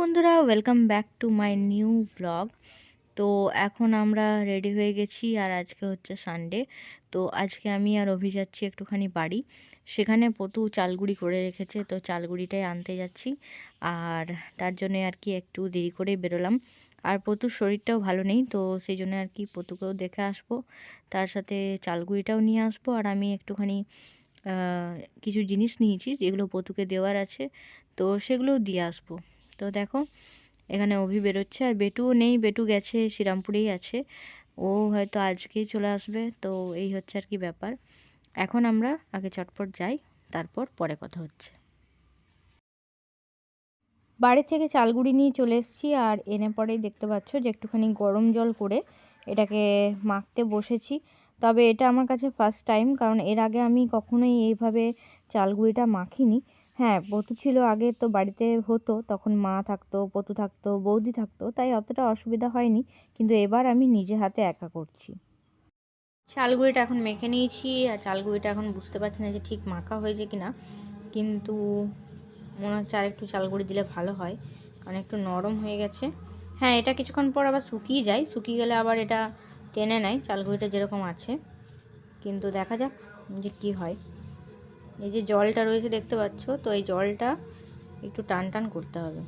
বন্ধুরা, welcome back to my new blog. তো এখন আমরা রেডি হয়ে গেছি আর আজকে হচ্ছে সানডে। তো আজকে আমি আর অভি যাচ্ছি একটুখানি বাড়ি। সেখানে পতু চালগুড়ি করে রেখেছে, তো চালগুড়িটাই আনতে যাচ্ছি। আর তার জন্য আর কি একটু দেরি করে বেরোলাম। আর পতুর শরীরটাও ভালো নেই, তো সেই জন্য আর কি পতুকেও দেখে আসবো, তার সাথে চালগুড়িটাও নিয়ে আসবো। আর আমি একটুখানি কিছু জিনিস নিয়েছি যেগুলো পতুকে দেওয়ার আছে, তো সেগুলোও দিয়ে আসবো। তো দেখো, এখানে অভি বেরোচ্ছে আর বেটুও নেই, বেটু গেছে শ্রীরামপুরেই আছে। ও হয়তো আজকেই চলে আসবে। তো এই হচ্ছে আর কি ব্যাপার। এখন আমরা আগে চটপট যাই, তারপর পরে কথা হচ্ছে। বাড়ি থেকে চালগুড়ি নিয়ে চলে এসেছি আর এনে পরেই দেখতে পাচ্ছ যে একটুখানি গরম জল করে এটাকে মাখতে বসেছি। তবে এটা আমার কাছে ফার্স্ট টাইম, কারণ এর আগে আমি কখনোই এইভাবে চালগুড়িটা মাখিনি। হ্যাঁ, পতু ছিল আগে, তো বাড়িতে হতো, তখন মা থাকতো, পতু থাকতো, বৌদি থাকতো, তাই অতটা অসুবিধা হয়নি। কিন্তু এবার আমি নিজে হাতে একা করছি। চালগুড়িটা এখন মেখে নিয়েছি আর চালগুড়িটা এখন বুঝতে পারছি না যে ঠিক মাখা হয়েছে কিনা, কিন্তু মনে হচ্ছে আর একটু চালগুড়ি দিলে ভালো হয়, কারণ একটু নরম হয়ে গেছে। হ্যাঁ, এটা কিছুক্ষণ পর আবার শুকিয়ে যায়, শুকিয়ে গেলে আবার এটা টেনে নেয় চালগুড়িটা যেরকম আছে। কিন্তু দেখা যাক যে কি হয়। এই যে জলটা রয়েছে দেখতে পাচ্ছ, তো এই জলটা একটু টান টান করতে হবে।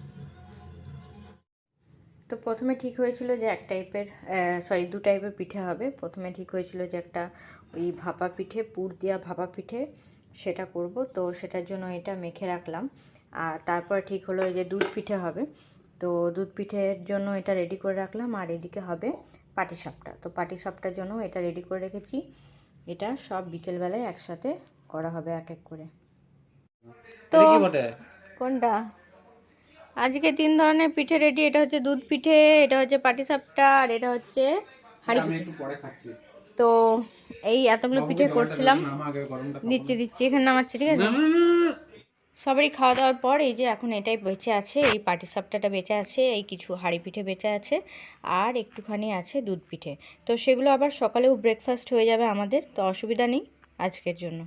তো প্রথমে ঠিক হয়েছিল যে এক টাইপের দু টাইপের পিঠে হবে। প্রথমে ঠিক হয়েছিল যে একটা ওই ভাপা পিঠে, পুর দেওয়া ভাপা পিঠে, সেটা করব। তো সেটার জন্য এটা মেখে রাখলাম। আর তারপর ঠিক হলো এই যে দুধ পিঠে হবে। তো দুধ পিঠের জন্য এটা রেডি করে রাখলাম। আর এদিকে হবে পাটিসাপটা। তো পাটিসাপটার জন্য এটা রেডি করে রেখেছি। এটা সব বিকেলবেলায় একসাথে করা হবে এক এক করে। তো কোনটা? আজকে 3 ধরনের পিঠে রেডি। এটা হচ্ছে দুধ পিঠে, এটা হচ্ছে পাটিসাপটা, আর এটা হচ্ছে হাঁড়ি পিঠে। তো এই এতগুলো পিঠে করছিলাম। দিচ্ছি এখানে নামাচ্ছি, ঠিক আছে? সবারই খাওয়া দাওয়ার পর এই যে এখন এটাই বেঁচে আছে, এই পাটিসাপটাটা বেঁচে আছে, এই কিছু হাঁড়ি পিঠে বেঁচে আছে, আর একটুখানি আছে দুধ পিঠে। তো সেগুলো আবার সকালেও ব্রেকফাস্ট হয়ে যাবে আমাদের, তো অসুবিধা নেই আজকের জন্য।